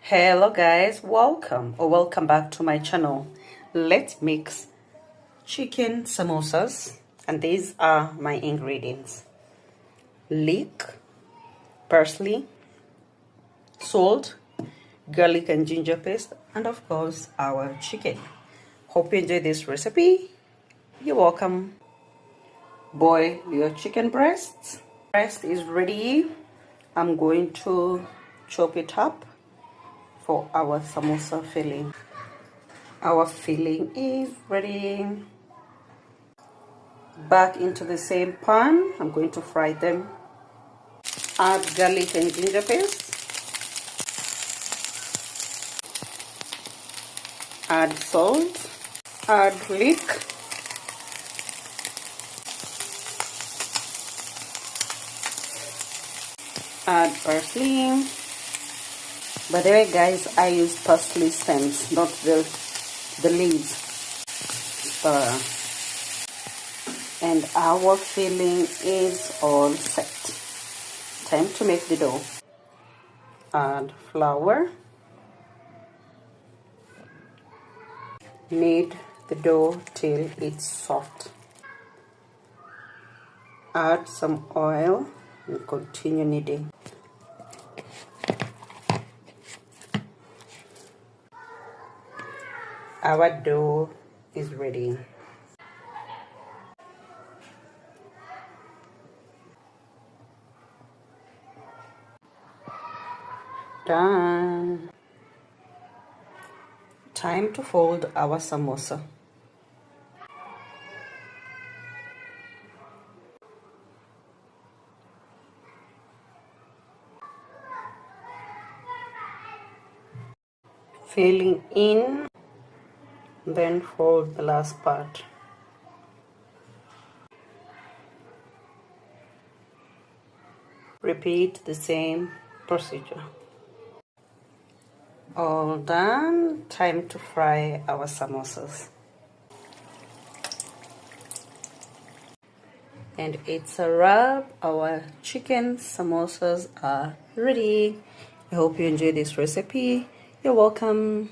Hello guys, welcome back to my channel. Let's mix chicken samosas, and these are my ingredients: leek, parsley, salt, garlic and ginger paste, and of course our chicken. Hope you enjoy this recipe. You're welcome. Boil your chicken breasts. Breast is ready. I'm going to chop it up for our samosa filling. Our filling is ready. Back into the same pan, I'm going to fry them. Add garlic and ginger paste. Add salt. Add leek. Add parsley. By the way guys, I use parsley stems, not the leaves. And our filling is all set. Time to make the dough. Add flour. Knead the dough till it's soft. Add some oil and continue kneading. Our dough is ready. Done. Time to fold our samosa. Filling in, then fold the last part. Repeat the same procedure. All done. Time to fry our samosas. And it's a wrap. Our chicken samosas are ready. I hope you enjoy this recipe. You're welcome.